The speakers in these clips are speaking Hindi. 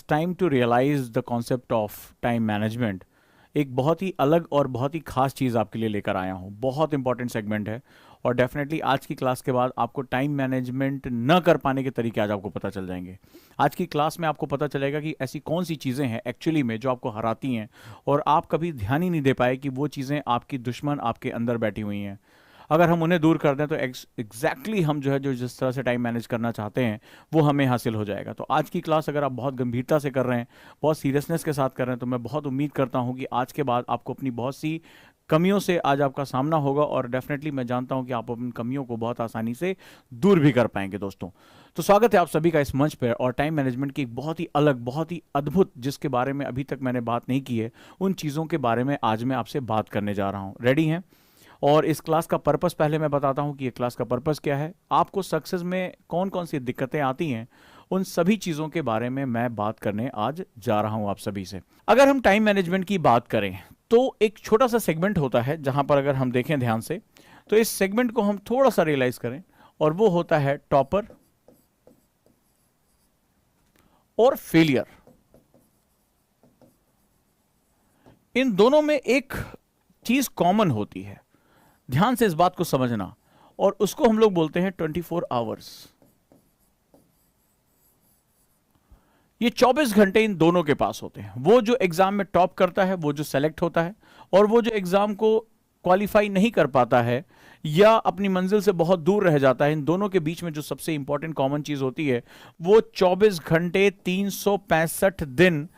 It's time to realise the concept of time management. एक बहुत ही अलग और बहुत ही खास चीज़ आपके लिए लेकर आया हूँ। बहुत इंपॉर्टेंट सेगमेंट है और डेफिनेटली आज की क्लास के बाद आपको टाइम मैनेजमेंट न कर पाने के तरीके आज आपको पता चल जाएंगे। आज की क्लास में आपको पता चलेगा कि ऐसी कौन सी चीज़ें हैं एक्चुअली में जो आपको हराती हैं और आप कभी ध्यान ही नहीं दे पाए कि वो चीज़ें आपकी दुश्मन आपके अंदर बैठी हुई हैं। अगर हम उन्हें दूर कर दें तो एग्जैक्टली हम जो है जो जिस तरह से टाइम मैनेज करना चाहते हैं वो हमें हासिल हो जाएगा। तो आज की क्लास अगर आप बहुत गंभीरता से कर रहे हैं, बहुत सीरियसनेस के साथ कर रहे हैं, तो मैं बहुत उम्मीद करता हूं कि आज के बाद आपको अपनी बहुत सी कमियों से आज आपका सामना होगा और डेफिनेटली मैं जानता हूं कि आप अपनी कमियों को बहुत आसानी से दूर भी कर पाएंगे। दोस्तों, तो स्वागत है आप सभी का इस मंच पर और टाइम मैनेजमेंट की एक बहुत ही अलग, बहुत ही अद्भुत, जिसके बारे में अभी तक मैंने बात नहीं की है, उन चीज़ों के बारे में आज मैं आपसे बात करने जा रहा हूँ। रेडी हैं? और इस क्लास का पर्पस पहले मैं बताता हूं कि ये क्लास का पर्पस क्या है। आपको सक्सेस में कौन कौन सी दिक्कतें आती हैं, उन सभी चीज़ों के बारे में मैं बात करने आज जा रहा हूं आप सभी से। अगर हम टाइम मैनेजमेंट की बात करें तो एक छोटा सा सेगमेंट होता है जहां पर अगर हम देखें ध्यान से तो इस सेगमेंट को हम थोड़ा सा रियलाइज करें, और वो होता है टॉपर और फेलियर। इन दोनों में एक चीज कॉमन होती है, ध्यान से इस बात को समझना, और उसको हम लोग बोलते हैं 24 आवर्स। ये 24 घंटे इन दोनों के पास होते हैं। वो जो एग्जाम में टॉप करता है, वो जो सेलेक्ट होता है, और वो जो एग्जाम को क्वालिफाई नहीं कर पाता है या अपनी मंजिल से बहुत दूर रह जाता है, इन दोनों के बीच में जो सबसे इंपॉर्टेंट कॉमन चीज होती है वो 24 घंटे 365 दिन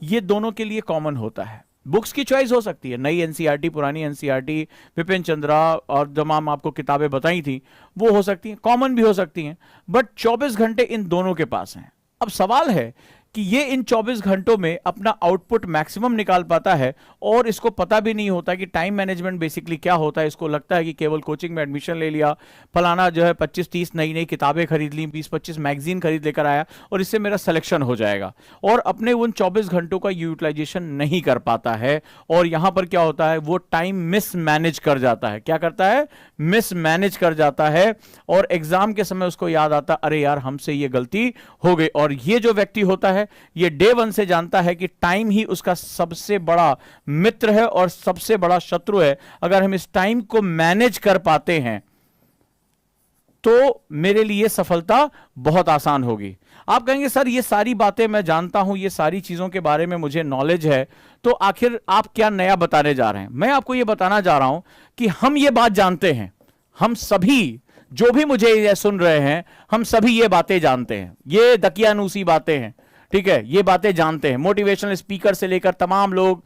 ये दोनों के लिए कॉमन होता है। बुक्स की चॉइस हो सकती है, नई एनसीईआरटी, पुरानी एनसीईआरटी, विपिन चंद्रा और तमाम आपको किताबें बताई थी, वो हो सकती हैं, कॉमन भी हो सकती हैं, बट 24 घंटे इन दोनों के पास हैं। अब सवाल है कि ये इन 24 घंटों में अपना आउटपुट मैक्सिमम निकाल पाता है, और इसको पता भी नहीं होता कि टाइम मैनेजमेंट बेसिकली क्या होता है। इसको लगता है कि केवल कोचिंग में एडमिशन ले लिया, फलाना जो है 25-30 नई नई किताबें खरीद ली, 20-25 मैगजीन खरीद लेकर आया और इससे मेरा सिलेक्शन हो जाएगा, और अपने उन 24 घंटों का यूटिलाइजेशन नहीं कर पाता है। और यहां पर क्या होता है, वो टाइम मिस मैनेज कर जाता है। क्या करता है? मिस मैनेज कर जाता है, और एग्जाम के समय उसको याद आता, अरे यार हमसे ये गलती हो गई। और ये जो व्यक्ति होता है ये डे वन से जानता है कि टाइम ही उसका सबसे बड़ा मित्र है और सबसे बड़ा शत्रु है। अगर हम इस टाइम को मैनेज कर पाते हैं तो मेरे लिए सफलता बहुत आसान होगी। आप कहेंगे सर ये सारी बातें मैं जानता हूं, ये सारी चीजों के बारे में मुझे नॉलेज है, तो आखिर आप क्या नया बताने जा रहे हैं? मैं आपको ये बताना जा रहा हूं कि हम ये बात जानते हैं, हम सभी जो भी मुझे ये सुन रहे हैं, हम सभी ये बातें जानते हैं। ये दकियानूसी बातें हैं, ठीक है, ये बातें जानते हैं। मोटिवेशनल स्पीकर से लेकर तमाम लोग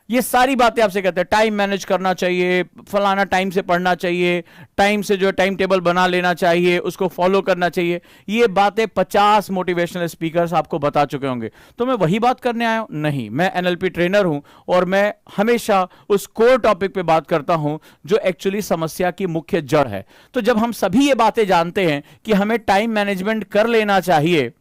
ये सारी बातें आपसे कहते हैं, टाइम मैनेज करना चाहिए, फलाना टाइम से पढ़ना चाहिए, टाइम से जो टाइम टेबल बना लेना चाहिए, उसको फॉलो करना चाहिए। ये बातें 50 मोटिवेशनल स्पीकर्स आपको बता चुके होंगे। तो मैं वही बात करने आया हूं? नहीं, मैं एनएलपी ट्रेनर हूं और मैं हमेशा उस कोर टॉपिक पे बात करता हूं जो एक्चुअली समस्या की मुख्य जड़ है। तो जब हम सभी ये बातें जानते हैं कि हमें टाइम मैनेजमेंट कर लेना चाहिए,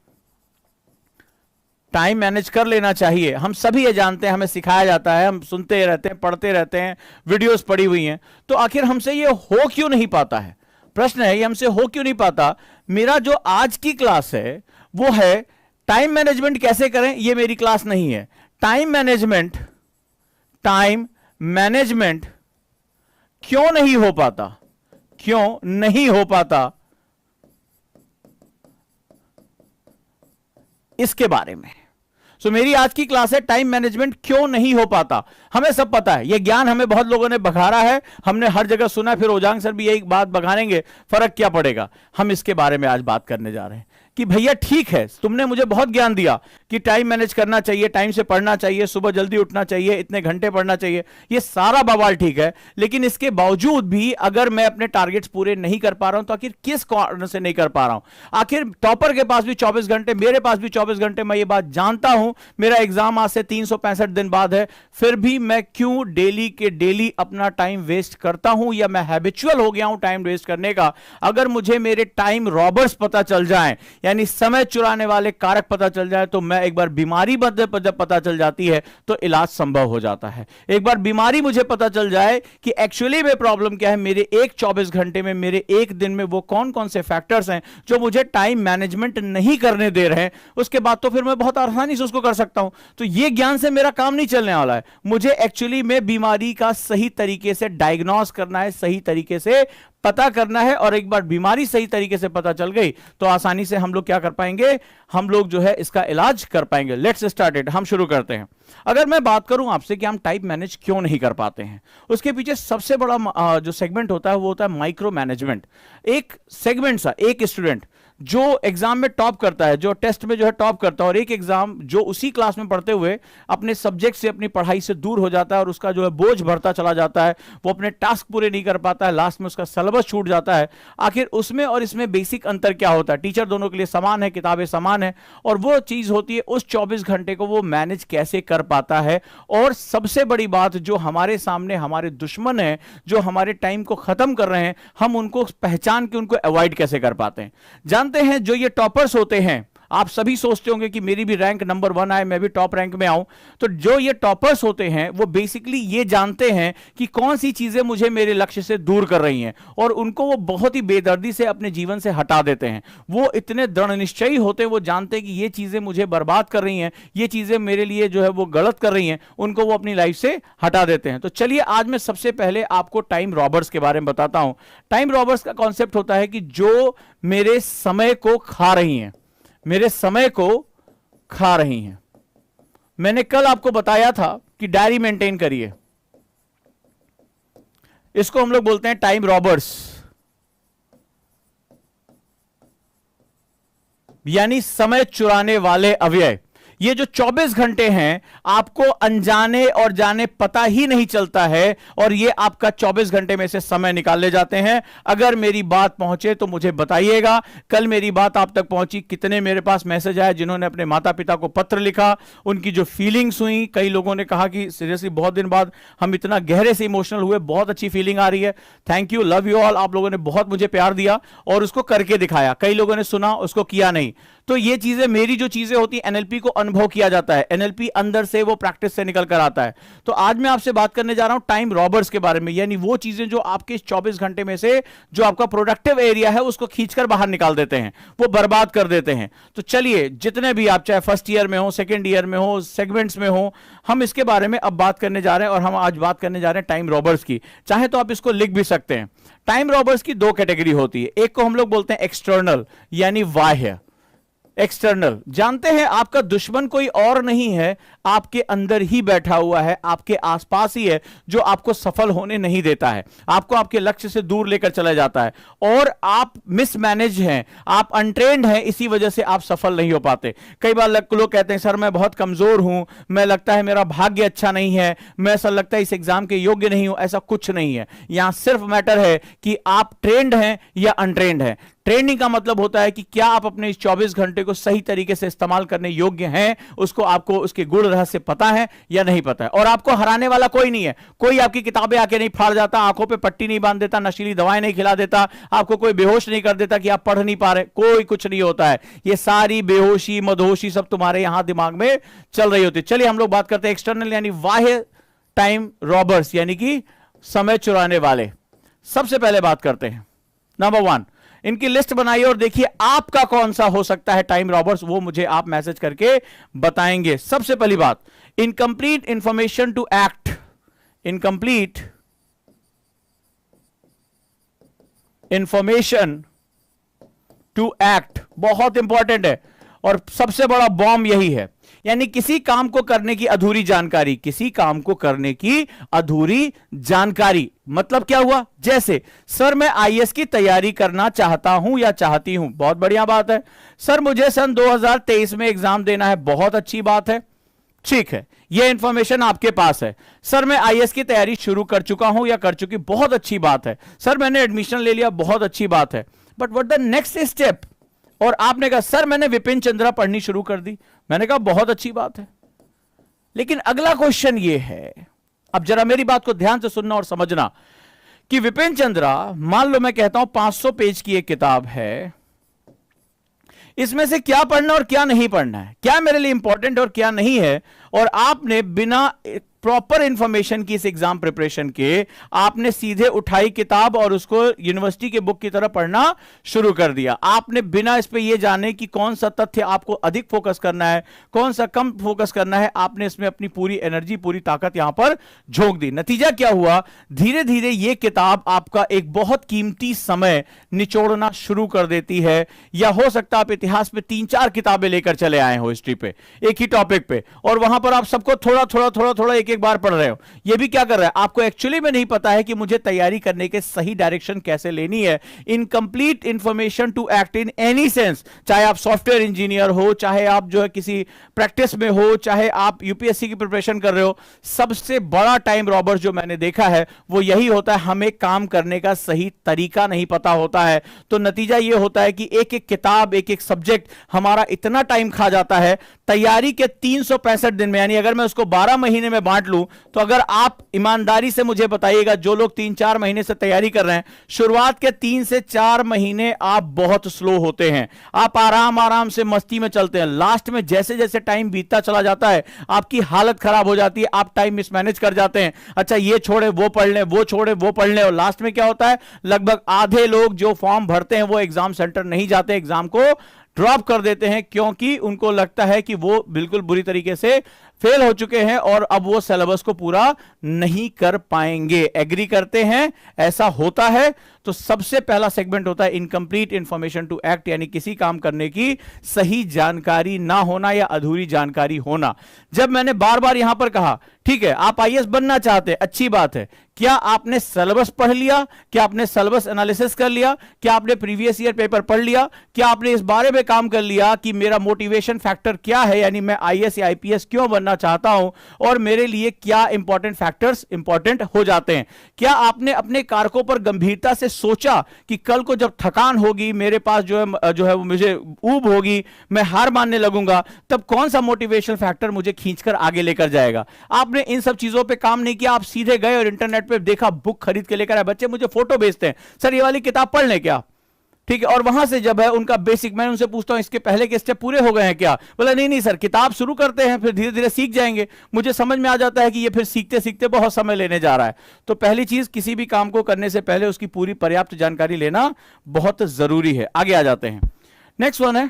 टाइम मैनेज कर लेना चाहिए, हम सभी ये जानते हैं, हमें सिखाया जाता है, हम सुनते रहते हैं, पढ़ते रहते हैं, वीडियोस पड़ी हुई हैं, तो आखिर हमसे ये हो क्यों नहीं पाता है? प्रश्न है, ये हमसे हो क्यों नहीं पाता? मेरा जो आज की क्लास है वो है टाइम मैनेजमेंट कैसे करें। ये मेरी क्लास नहीं है। टाइम मैनेजमेंट क्यों नहीं हो पाता, क्यों नहीं हो पाता, इसके बारे में। मेरी आज की क्लास है टाइम मैनेजमेंट क्यों नहीं हो पाता। हमें सब पता है, यह ज्ञान हमें बहुत लोगों ने बघारा है, हमने हर जगह सुना, फिर ओजांग सर भी यही बात बघारेंगे, फर्क क्या पड़ेगा। हम इसके बारे में आज बात करने जा रहे हैं कि भैया ठीक है, तुमने मुझे बहुत ज्ञान दिया कि टाइम मैनेज करना चाहिए, टाइम से पढ़ना चाहिए, सुबह जल्दी उठना चाहिए, इतने घंटे पढ़ना चाहिए, ये सारा बवाल ठीक है, लेकिन इसके बावजूद भी अगर मैं अपने टारगेट्स पूरे नहीं कर पा रहा हूं तो आखिर किस कारण से नहीं कर पा रहा हूं? आखिर टॉपर के पास भी 24 घंटे, मेरे पास भी 24 घंटे, मैं ये बात जानता हूं, मेरा एग्जाम आज से 365 दिन बाद है, फिर भी मैं क्यों डेली के डेली अपना टाइम वेस्ट करता हूं, या मैं हैबिचुअल हो गया हूं टाइम वेस्ट करने का। अगर मुझे मेरे टाइम रॉबर्स पता चल जाएं, यानी समय चुराने वाले कारक पता चल जाए तो मैं एक बार बीमारी जब पता चल जाती है तो इलाज संभव हो जाता है। एक बार बीमारी मुझे पता चल जाए कि एक्चुअली में प्रॉब्लम क्या है, मेरे एक 24 घंटे में, मेरे एक दिन में वो कौन कौन से फैक्टर्स हैं जो मुझे टाइम मैनेजमेंट नहीं करने दे रहे हैं, उसके बाद तो फिर मैं बहुत आसानी से उसको कर सकता हूं। तो ये ज्ञान से मेरा काम नहीं चलने वाला है। मुझे एक्चुअली में बीमारी का सही तरीके से डायग्नोस करना है, सही तरीके से पता करना है, और एक बार बीमारी सही तरीके से पता चल गई तो आसानी से हम लोग क्या कर पाएंगे, हम लोग जो है इसका इलाज कर पाएंगे। लेट्स स्टार्ट इट, हम शुरू करते हैं। अगर मैं बात करूं आपसे कि हम टाइम मैनेज क्यों नहीं कर पाते हैं, उसके पीछे सबसे बड़ा जो सेगमेंट होता है वो होता है माइक्रो मैनेजमेंट। एक सेगमेंट सा, एक स्टूडेंट जो एग्जाम में टॉप करता है, जो टेस्ट में जो है टॉप करता है, और एक एग्जाम जो उसी क्लास में पढ़ते हुए अपने सब्जेक्ट से, अपनी पढ़ाई से दूर हो जाता है और उसका जो है बोझ भरता चला जाता है, वो अपने टास्क पूरे नहीं कर पाता है, लास्ट में उसका सिलेबस छूट जाता है। आखिर उसमें और इसमें बेसिक अंतर क्या होता है? टीचर दोनों के लिए समान है, किताबें समान है, और वो चीज होती है उस 24 घंटे को वो मैनेज कैसे कर पाता है। और सबसे बड़ी बात, जो हमारे सामने हमारे दुश्मन है, जो हमारे टाइम को खत्म कर रहे हैं, हम उनको पहचान के उनको अवॉइड कैसे कर पाते हैं। जानते हैं जो ये टॉपर्स होते हैं, आप सभी सोचते होंगे कि मेरी भी रैंक नंबर 1 आए, मैं भी टॉप रैंक में आऊं। तो जो ये टॉपर्स होते हैं वो बेसिकली ये जानते हैं कि कौन सी चीजें मुझे मेरे लक्ष्य से दूर कर रही हैं, और उनको वो बहुत ही बेदर्दी से अपने जीवन से हटा देते हैं। वो इतने दृढ़ निश्चयी होते हैं, वो जानते हैं कि ये चीजें मुझे बर्बाद कर रही हैं, ये चीजें मेरे लिए जो है वो गलत कर रही हैं, उनको वो अपनी लाइफ से हटा देते हैं। तो चलिए आज मैं सबसे पहले आपको टाइम रॉबर्स के बारे में बताता हूं। टाइम रॉबर्स का कॉन्सेप्ट होता है कि जो मेरे समय को खा रही हैं, मेरे समय को खा रही हैं। मैंने कल आपको बताया था कि डायरी मेंटेन करिए, इसको हम लोग बोलते हैं टाइम रॉबर्स, यानी समय चुराने वाले अव्यय। ये जो 24 घंटे हैं आपको अनजाने और जाने पता ही नहीं चलता है, और ये आपका 24 घंटे में से समय निकाल ले जाते हैं। अगर मेरी बात पहुंचे तो मुझे बताइएगा, कल मेरी बात आप तक पहुंची? कितने मेरे पास मैसेज आए जिन्होंने अपने माता पिता को पत्र लिखा, उनकी जो फीलिंग्स हुई। कई लोगों ने कहा कि सीरियसली बहुत दिन बाद हम इतना गहरे से इमोशनल हुए, बहुत अच्छी फीलिंग आ रही है, thank you, love you all. आप लोगों ने बहुत मुझे प्यार दिया और उसको करके दिखाया। कई लोगों ने सुना, उसको किया नहीं। तो ये चीजें, मेरी जो चीजें होती हैं, एनएलपी को अनुभव किया जाता है, एनएलपी अंदर से वो प्रैक्टिस से निकल कर आता है। तो आज मैं आपसे बात करने जा रहा हूं टाइम रॉबर्स के बारे में, यानी वो चीजें जो आपके 24 घंटे में से जो आपका प्रोडक्टिव एरिया है उसको खींचकर बाहर निकाल देते हैं, वो बर्बाद कर देते हैं। तो चलिए, जितने भी आप, चाहे फर्स्ट ईयर में हो, सेकेंड ईयर में हो, सेगमेंट्स में हो, हम इसके बारे में अब बात करने जा रहे हैं। और हम आज बात करने जा रहे हैं टाइम रॉबर्स की। चाहे तो आप इसको लिख भी सकते हैं। टाइम रॉबर्स की दो कैटेगरी होती है। एक को हम लोग बोलते हैं एक्सटर्नल, यानी बाह्य। एक्सटर्नल, जानते हैं आपका दुश्मन कोई और नहीं है, आपके अंदर ही बैठा हुआ है, आपके आसपास ही है, जो आपको सफल होने नहीं देता है, आपको आपके लक्ष्य से दूर लेकर चला जाता है। और आप मिसमैनेज हैं, आप अनट्रेंड हैं, इसी वजह से आप सफल नहीं हो पाते। कई बार लोग कहते हैं सर मैं बहुत कमजोर हूं, मैं लगता है मेरा भाग्य अच्छा नहीं है, मैं ऐसा लगता है इस एग्जाम के योग्य नहीं हूं। ऐसा कुछ नहीं है। यहां सिर्फ मैटर है कि आप ट्रेंड हैं या अनट्रेंड हैं। ट्रेनिंग का मतलब होता है कि क्या आप अपने इस 24 घंटे को सही तरीके से इस्तेमाल करने योग्य हैं, उसको आपको उसके गुण रहस्य पता है या नहीं पता है। और आपको हराने वाला कोई नहीं है, कोई आपकी किताबें आके नहीं फाड़ जाता, आंखों पे पट्टी नहीं बांध देता, नशीली दवाएं नहीं खिला देता, आपको कोई बेहोश नहीं कर देता कि आप पढ़ नहीं पा रहे, कोई कुछ नहीं होता है। ये सारी बेहोशी मदहोशी सब तुम्हारे यहां दिमाग में चल रही होती है। चलिए हम लोग बात करते हैं एक्सटर्नल यानी बाह्य टाइम रॉबर्स, यानी कि समय चुराने वाले। सबसे पहले बात करते हैं नंबर 1, इनकी लिस्ट बनाइए और देखिए आपका कौन सा हो सकता है टाइम रॉबर्स, वो मुझे आप मैसेज करके बताएंगे। सबसे पहली बात, incomplete information to act. Incomplete information to act बहुत इंपॉर्टेंट है, और सबसे बड़ा बॉम्ब यही है, यानी किसी काम को करने की अधूरी जानकारी। किसी काम को करने की अधूरी जानकारी मतलब क्या हुआ? जैसे सर मैं आईएएस की तैयारी करना चाहता हूं या चाहती हूं, बहुत बढ़िया बात है। सर मुझे सन 2023 में एग्जाम देना है, बहुत अच्छी बात है, ठीक है, यह इंफॉर्मेशन आपके पास है। सर मैं आईएएस की तैयारी शुरू कर चुका हूं या कर चुकी, बहुत अच्छी बात है। सर मैंने एडमिशन ले लिया, बहुत अच्छी बात है। But what the next step? और आपने कहा सर मैंने विपिन चंद्रा पढ़नी शुरू कर दी, मैंने कहा बहुत अच्छी बात है। लेकिन अगला क्वेश्चन यह है, अब जरा मेरी बात को ध्यान से सुनना और समझना कि विपिन चंद्रा, मान लो मैं कहता हूं 500 पेज की एक किताब है, इसमें से क्या पढ़ना और क्या नहीं पढ़ना है, क्या मेरे लिए इंपॉर्टेंट और क्या नहीं है। और आपने बिना प्रॉपर इंफॉर्मेशन की इस एग्जाम प्रिपरेशन के आपने सीधे उठाई किताब और उसको यूनिवर्सिटी के बुक की तरह पढ़ना शुरू कर दिया। आपने बिना इस पे ये जाने कि कौन सा तथ्य आपको अधिक फोकस करना है, कौन सा कम फोकस करना है, आपने इसमें अपनी पूरी एनर्जी, पूरी ताकत यहां पर झोंक दी। नतीजा क्या हुआ, धीरे धीरे ये किताब आपका एक बहुत कीमती समय निचोड़ना शुरू कर देती है। या हो सकता है आप इतिहास में 3-4 किताबें लेकर चले आए हो हिस्ट्री पे, एक ही टॉपिक पे, और वहां पर आप सबको थोड़ा थोड़ा थोड़ा थोड़ा एक बार पढ़ रहे हो। ये भी क्या कर रहा है, आपको एक्चुअली में नहीं पता है कि मुझे तैयारी करने के सही डायरेक्शन कैसे लेनी है। Incomplete information to act in any sense, चाहे आप सॉफ्टवेयर इंजीनियर हो, चाहे आप जो है किसी प्रैक्टिस में हो, चाहे आप यूपीएससी की प्रिपरेशन कर रहे हो, सबसे बड़ा टाइम रॉबर जो मैंने देखा है वो यही होता है, हमें काम करने का सही तरीका नहीं पता होता है। तो नतीजा ये होता है कि एक एक किताब, एक एक सब्जेक्ट हमारा इतना टाइम खा जाता है। तैयारी के 365 दिन में, यानी अगर मैं उसको 12 महीने में बांट लूं, तो अगर आप ईमानदारी से मुझे बताइएगा, जो लोग 3-4 महीने से तैयारी कर रहे हैं, शुरुआत के 3 से 4 महीने आप बहुत स्लो होते हैं, आप आराम आराम से मस्ती में चलते हैं। लास्ट में जैसे जैसे टाइम बीतता चला जाता है आपकी हालत खराब हो जाती है, आप टाइम मिसमैनेज कर जाते हैं। अच्छा ये छोड़े वो पढ़ लें, वो छोड़े वो पढ़ लें, और लास्ट में क्या होता है, लगभग आधे लोग जो फॉर्म भरते हैं वो एग्जाम सेंटर नहीं जाते, एग्जाम को ड्रॉप कर देते हैं, क्योंकि उनको लगता है कि वो बिल्कुल बुरी तरीके से फेल हो चुके हैं और अब वो सिलेबस को पूरा नहीं कर पाएंगे। एग्री करते हैं, ऐसा होता है। तो सबसे पहला सेगमेंट होता है इनकंप्लीट इंफॉर्मेशन टू एक्ट, यानी किसी काम करने की सही जानकारी ना होना या अधूरी जानकारी होना। जब मैंने बार बार यहां पर कहा, ठीक है आप आईएएस बनना चाहते हैं, अच्छी बात है, क्या आपने सिलेबस पढ़ लिया, क्या आपने सिलेबस एनालिसिस कर लिया, क्या आपने प्रीवियस ईयर पेपर पढ़ लिया, क्या आपने इस बारे में काम कर लिया कि मेरा मोटिवेशन फैक्टर क्या है, यानी मैं आईएएस या आईपीएस क्यों बनना चाहता हूं और मेरे लिए क्या इंपॉर्टेंट फैक्टर्स इंपॉर्टेंट हो जाते हैं। क्या आपने अपने कारकों पर गंभीरता से सोचा कि कल को जब थकान होगी, मेरे पास जो है वो मुझे ऊब होगी, मैं हार मानने लगूंगा, तब कौन सा मोटिवेशन फैक्टर मुझे खींचकर आगे लेकर जाएगा। आपने इन सब चीजों पे काम नहीं किया, आप सीधे गए और इंटरनेट पे देखा, बुक खरीद के लेकर आए। बच्चे मुझे फोटो भेजते हैं, सर ये वाली किताब पढ़ लें क्या, ठीक है, और वहां से जब है उनका बेसिक, मैं उनसे पूछता हूं इसके पहले के स्टेप पूरे हो गए हैं क्या, बोला नहीं नहीं सर किताब शुरू करते हैं फिर धीरे धीरे सीख जाएंगे। मुझे समझ में आ जाता है कि ये फिर सीखते सीखते बहुत समय लेने जा रहा है। तो पहली चीज, किसी भी काम को करने से पहले उसकी पूरी पर्याप्त जानकारी लेना बहुत जरूरी है। आगे आ जाते हैं, नेक्स्ट वन है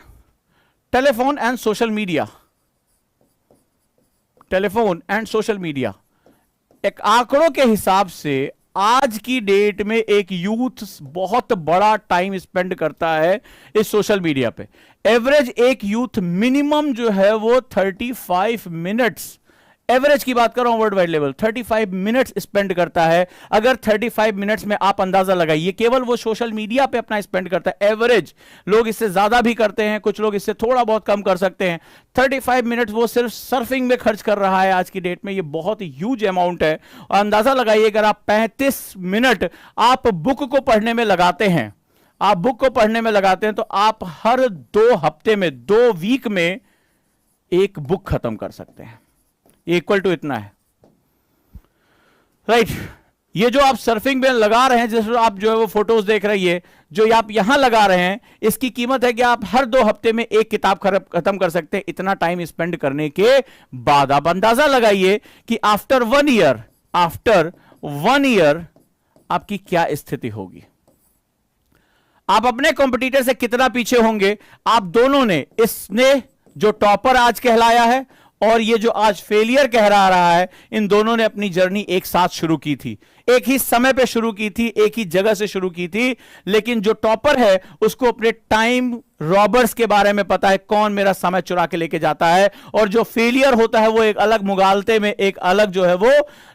telephone and social media. Telephone and social media, एक आंकड़ों के हिसाब से आज की डेट में एक यूथ बहुत बड़ा टाइम स्पेंड करता है इस सोशल मीडिया पे। एवरेज एक यूथ मिनिमम जो है वो 35 मिनट्स, एवरेज की बात कर रहा हूं world wide level, 35 minutes spend करता है। अगर 35 मिनट्स में आप अंदाजा लगाइए, केवल वो सोशल मीडिया पे अपना स्पेंड करता है। एवरेज लोग इससे ज्यादा भी करते हैं, कुछ लोग इससे थोड़ा बहुत कम कर सकते हैं। 35 मिनट्स वो सिर्फ सर्फिंग में खर्च कर रहा है आज की डेट में, ये बहुत ह्यूज अमाउंट है। और अंदाजा लगाइए, अगर आप 35 मिनट आप बुक को पढ़ने में लगाते हैं, आप बुक को पढ़ने में लगाते हैं, तो आप हर 2 हफ्ते में, 2 वीक में एक बुक खत्म कर सकते हैं। इक्वल टू इतना है, राइट। ये जो आप सर्फिंग में लगा रहे हैं, जैसे आप जो है वो फोटोज देख रही है, जो आप यहां लगा रहे हैं, इसकी कीमत है कि आप हर 2 हफ्ते में एक किताब खत्म कर सकते हैं। इतना टाइम स्पेंड करने के बाद आप अंदाजा लगाइए कि आफ्टर 1 ईयर आपकी क्या स्थिति होगी, आप अपने कॉम्पिटिटर से कितना पीछे होंगे। आप दोनों ने, इसने जो टॉपर आज कहलाया है और ये जो आज फेलियर कह रहा है, इन दोनों ने अपनी जर्नी एक साथ शुरू की थी, एक ही समय पे शुरू की थी, एक ही जगह से शुरू की थी। लेकिन जो टॉपर है उसको अपने टाइम रॉबर्स के बारे में पता है, कौन मेरा समय चुरा के लेके जाता है। और जो फेलियर होता है वो एक अलग मुगालते में, एक अलग जो है वो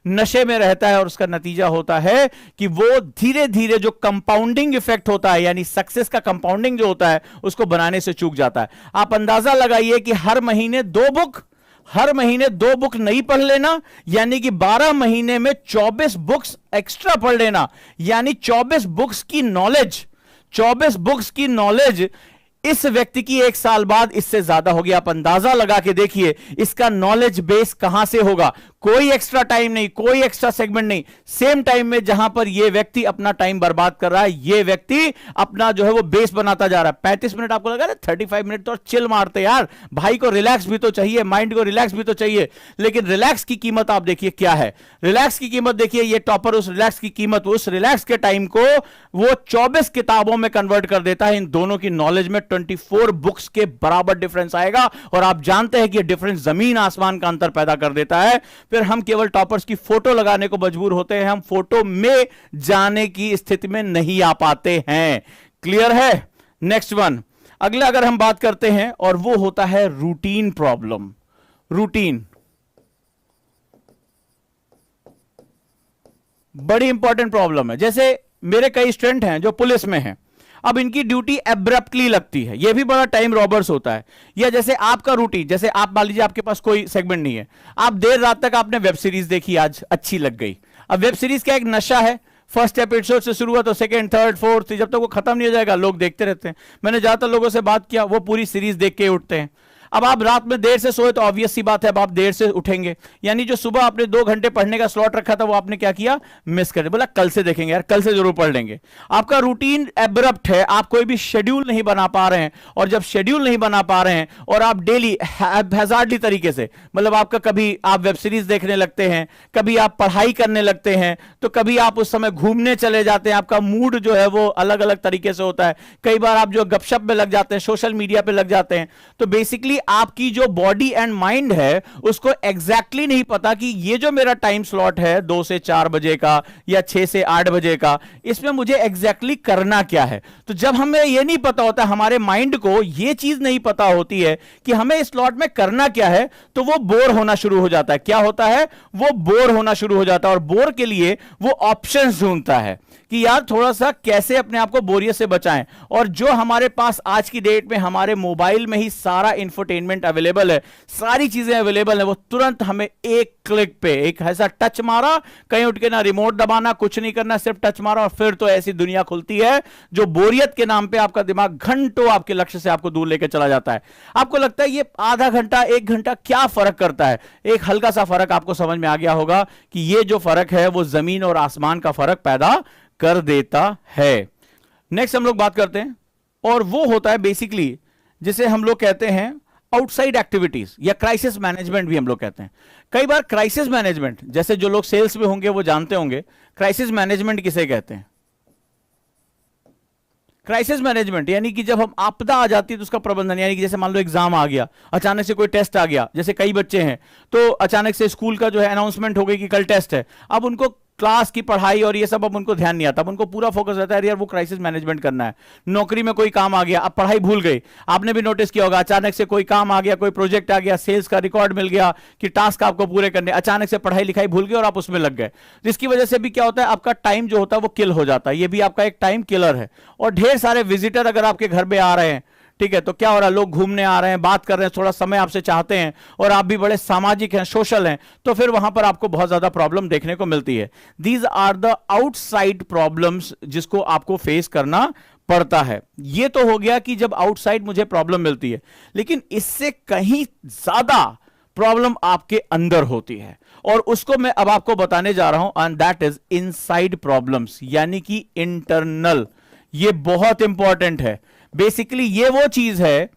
नशे में रहता है, और उसका नतीजा होता है कि वो धीरे धीरे जो कंपाउंडिंग इफेक्ट होता है, यानी सक्सेस का कंपाउंडिंग जो होता है, उसको बनाने से चूक जाता है। आप अंदाजा लगाइए कि हर महीने 2 बुक नहीं पढ़ लेना, यानी कि 12 महीने में 24 बुक्स एक्स्ट्रा पढ़ लेना, यानी 24 बुक्स की नॉलेज इस व्यक्ति की 1 साल बाद इससे ज्यादा होगी। आप अंदाजा लगा के देखिए इसका नॉलेज बेस कहां से होगा। कोई एक्स्ट्रा टाइम नहीं, कोई एक्स्ट्रा सेगमेंट नहीं, सेम टाइम में जहां पर ये व्यक्ति अपना टाइम बर्बाद कर रहा है, ये व्यक्ति अपना जो है वो बेस बनाता जा रहा है। 35 मिनट आपको लगा 35 मिनट तो चिल मारते यार, भाई को रिलैक्स भी तो चाहिए, माइंड को रिलैक्स भी तो चाहिए। लेकिन रिलैक्स की कीमत आप देखिए क्या है, रिलैक्स की कीमत देखिए, ये टॉपर उस रिलैक्स की कीमत, उस रिलैक्स के टाइम को वो 24 किताबों में कन्वर्ट कर देता है। इन दोनों की नॉलेज में 24 बुक्स के बराबर डिफरेंस आएगा, और आप जानते हैं कि ये डिफरेंस जमीन आसमान का अंतर पैदा कर देता है। फिर हम केवल टॉपर्स की फोटो लगाने को मजबूर होते हैं, हम फोटो में जाने की स्थिति में नहीं आ पाते हैं। क्लियर है? नेक्स्ट वन, अगला अगर हम बात करते हैं, और वो होता है रूटीन प्रॉब्लम। रूटीन बड़ी इंपॉर्टेंट प्रॉब्लम है। जैसे मेरे कई स्टूडेंट हैं जो पुलिस में हैं, अब इनकी ड्यूटी एब्रप्टली लगती है, यह भी बड़ा टाइम रॉबर्स होता है। या जैसे आपका रूटीन, जैसे आप मान लीजिए आपके पास कोई सेगमेंट नहीं है, आप देर रात तक आपने वेब सीरीज देखी, आज अच्छी लग गई। अब वेब सीरीज का एक नशा है, फर्स्ट एपिसोड से शुरू हुआ तो सेकंड, थर्ड, फोर्थ, जब तक वो खत्म नहीं हो जाएगा लोग देखते रहते हैं। मैंने ज्यादातर लोगों से बात किया, वो पूरी सीरीज देख के उठते हैं। अब आप रात में देर से सोए तो ऑब्वियस सी बात है अब आप देर से उठेंगे, यानी जो सुबह आपने 2 घंटे पढ़ने का स्लॉट रखा था वो आपने क्या किया, मिस कर दिया। बोला कल से देखेंगे यार, कल से जरूर पढ़ लेंगे। आपका रूटीन एब्रप्ट है, आप कोई भी शेड्यूल नहीं बना पा रहे हैं, और जब शेड्यूल नहीं बना पा रहे हैं और आप डेली हैजार्डली तरीके से, मतलब आपका कभी आप वेब सीरीज देखने लगते हैं, कभी आप पढ़ाई करने लगते हैं, तो कभी आप उस समय घूमने चले जाते हैं, आपका मूड जो है वो अलग अलग तरीके से होता है। कई बार आप जो गपशप में लग जाते हैं, सोशल मीडिया पे लग जाते हैं। तो बेसिकली आपकी जो बॉडी एंड माइंड है उसको एग्जैक्टली नहीं पता कि ये जो मेरा टाइम स्लॉट है 2 से 4 बजे का या 6 से 8 बजे का, इसमें मुझे एग्जैक्टली करना क्या है। तो जब हमें ये नहीं पता होता, हमारे माइंड को ये चीज नहीं पता होती है कि हमें इस स्लॉट में करना क्या है, तो वो बोर होना शुरू हो जाता है। क्या होता है? वो बोर होना शुरू हो जाता है, और बोर के लिए वो ऑप्शंस ढूंढता है कि यार थोड़ा सा कैसे अपने आप को बोरियत से बचाएं। और जो हमारे पास आज की डेट में हमारे मोबाइल में ही सारा इंफोटेनमेंट अवेलेबल है, सारी चीजें अवेलेबल है, वो तुरंत हमें एक क्लिक पे, एक ऐसा टच मारा, कहीं उठ के ना रिमोट दबाना, कुछ नहीं करना, सिर्फ टच मारा, और फिर तो ऐसी दुनिया खुलती है जो बोरियत के नाम पे आपका दिमाग घंटों आपके लक्ष्य से आपको दूर लेकर चला जाता है। आपको लगता है ये आधा घंटा 1 घंटा क्या फर्क करता है? एक हल्का सा फर्क आपको समझ में आ गया होगा कि ये जो फर्क है वो जमीन और आसमान का फर्क पैदा कर देता है। नेक्स्ट हम लोग बात करते हैं, और वो होता है बेसिकली जिसे हम लोग कहते हैं आउटसाइड एक्टिविटीज, या क्राइसिस मैनेजमेंट भी हम लोग कहते हैं। कई बार क्राइसिस मैनेजमेंट, जैसे जो लोग सेल्स में होंगे वो जानते होंगे क्राइसिस मैनेजमेंट किसे कहते हैं। क्राइसिस मैनेजमेंट यानी कि जब हम आपदा आ जाती है तो उसका प्रबंधन, यानी कि जैसे मान लो एग्जाम आ गया, अचानक से कोई टेस्ट आ गया, जैसे कई बच्चे हैं तो अचानक से स्कूल का जो है अनाउंसमेंट हो गई कि कल टेस्ट है। अब उनको क्लास की पढ़ाई और ये सब अब उनको ध्यान नहीं आता, अब उनको पूरा फोकस रहता है यार वो क्राइसिस मैनेजमेंट करना है। नौकरी में कोई काम आ गया, अब पढ़ाई भूल गई। आपने भी नोटिस किया होगा, अचानक से कोई काम आ गया, कोई प्रोजेक्ट आ गया, सेल्स का रिकॉर्ड मिल गया कि टास्क आपको पूरे करने, अचानक से पढ़ाई लिखाई भूल गई और आप उसमें लग गए। जिसकी वजह से भी क्या होता है, आपका टाइम जो होता है वो किल हो जाता है। ये भी आपका एक टाइम किलर है। और ढेर सारे विजिटर अगर आपके घर में आ रहे हैं, ठीक है, तो क्या हो रहा है, लोग घूमने आ रहे हैं, बात कर रहे हैं, थोड़ा समय आपसे चाहते हैं, और आप भी बड़े सामाजिक हैं, सोशल हैं, तो फिर वहां पर आपको बहुत ज्यादा प्रॉब्लम देखने को मिलती है। These are the outside problems जिसको आपको फेस करना पड़ता है। ये तो हो गया कि जब आउटसाइड मुझे प्रॉब्लम मिलती है, लेकिन इससे कहीं ज्यादा प्रॉब्लम आपके अंदर होती है, और उसको मैं अब आपको बताने जा रहा हूं, and that is inside problems, यानी कि इंटरनल। ये बहुत इंपॉर्टेंट है। बेसिकली ये वो चीज है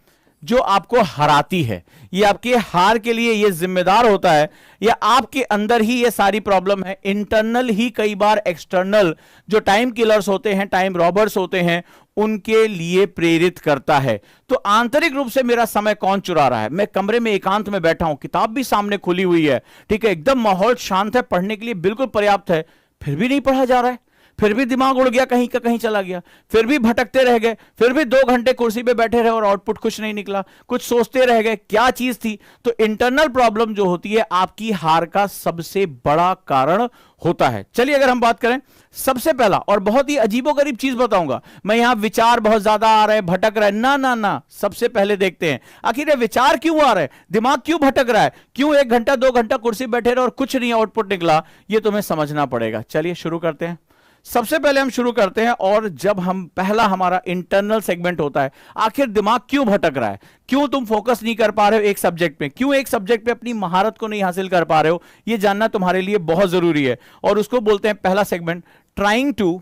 जो आपको हराती है, ये आपके हार के लिए ये जिम्मेदार होता है, या आपके अंदर ही ये सारी प्रॉब्लम है। इंटरनल ही कई बार एक्सटर्नल जो टाइम किलर्स होते हैं, टाइम रॉबर्स होते हैं, उनके लिए प्रेरित करता है। तो आंतरिक रूप से मेरा समय कौन चुरा रहा है? मैं कमरे में एकांत में बैठा हूं, किताब भी सामने खुली हुई है, ठीक है, एकदम माहौल शांत है, पढ़ने के लिए बिल्कुल पर्याप्त है, फिर भी नहीं पढ़ा जा रहा है, फिर भी दिमाग उड़ गया, कहीं का कहीं चला गया, फिर भी भटकते रह गए, फिर भी 2 घंटे कुर्सी पे बैठे रहे और आउटपुट कुछ नहीं निकला, कुछ सोचते रह गए, क्या चीज थी? तो इंटरनल प्रॉब्लम जो होती है आपकी हार का सबसे बड़ा कारण होता है। चलिए अगर हम बात करें, सबसे पहला और बहुत ही अजीबोगरीब चीज बताऊंगा मैं, यहां विचार बहुत ज्यादा आ रहे हैं, भटक रहा है, ना ना ना, सबसे पहले देखते हैं आखिर ये विचार क्यों आ रहे हैं, दिमाग क्यों भटक रहा है, क्यों 1 घंटा 2 घंटा कुर्सी बैठे रहे और कुछ नहीं आउटपुट निकला, ये तुम्हें समझना पड़ेगा। चलिए शुरू करते हैं। सबसे पहले हम शुरू करते हैं, और जब हम पहला हमारा इंटरनल सेगमेंट होता है, आखिर दिमाग क्यों भटक रहा है, क्यों तुम फोकस नहीं कर पा रहे हो एक सब्जेक्ट पे, क्यों एक सब्जेक्ट पे अपनी महारत को नहीं हासिल कर पा रहे हो, यह जानना तुम्हारे लिए बहुत जरूरी है। और उसको बोलते हैं पहला segment, trying to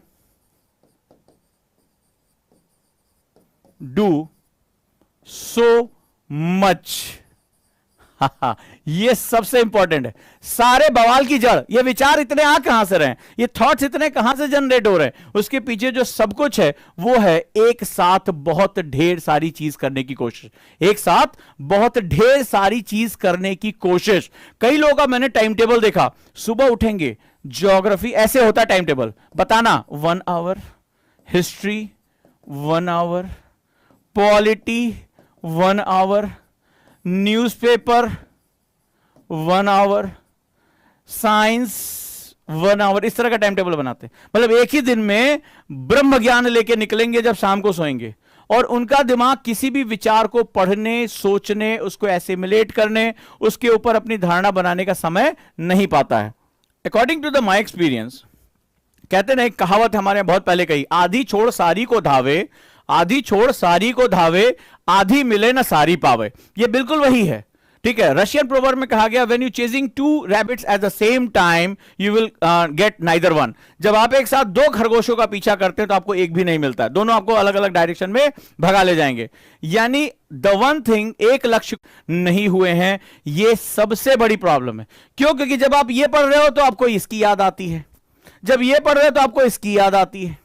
do so much. ये सबसे इंपॉर्टेंट है। सारे बवाल की जड़, ये विचार इतने आ कहां से रहे हैं, ये थॉट्स इतने कहां से जनरेट हो रहे हैं, उसके पीछे जो सब कुछ है वो है एक साथ बहुत ढेर सारी चीज करने की कोशिश। एक साथ बहुत ढेर सारी चीज करने की कोशिश। कई लोगों का मैंने टाइम टेबल देखा, सुबह उठेंगे, ज्योग्राफी ऐसे होता है टाइम टेबल, बताना 1 hour, history 1 hour, polity 1 hour, newspaper 1 hour, science 1 hour, इस तरह का टाइम टेबल बनाते हैं। मतलब एक ही दिन में ब्रह्म ज्ञान लेके निकलेंगे जब शाम को सोएंगे, और उनका दिमाग किसी भी विचार को पढ़ने, सोचने, उसको एसिमिलेट करने, उसके ऊपर अपनी धारणा बनाने का समय नहीं पाता है। According to the my experience, कहते ना, एक कहावत हमारे बहुत पहले कही, आधी छोड़ सारी को धावे, आधी छोड़ सारी को धावे, आधी मिले ना सारी पावे। ये बिल्कुल वही है, ठीक है। रशियन प्रोवर्ब में कहा गया, when you chasing 2 rabbits at the same time you will get neither one. जब आप एक साथ 2 खरगोशों का पीछा करते हैं तो आपको एक भी नहीं मिलता है, दोनों आपको अलग अलग डायरेक्शन में भगा ले जाएंगे। यानी द वन थिंग, एक लक्ष्य नहीं हुए हैं, ये सबसे बड़ी प्रॉब्लम है। क्यों? क्योंकि जब आप ये पढ़ रहे हो तो आपको इसकी याद आती है, जब ये पढ़ रहे हो तो आपको इसकी याद आती है,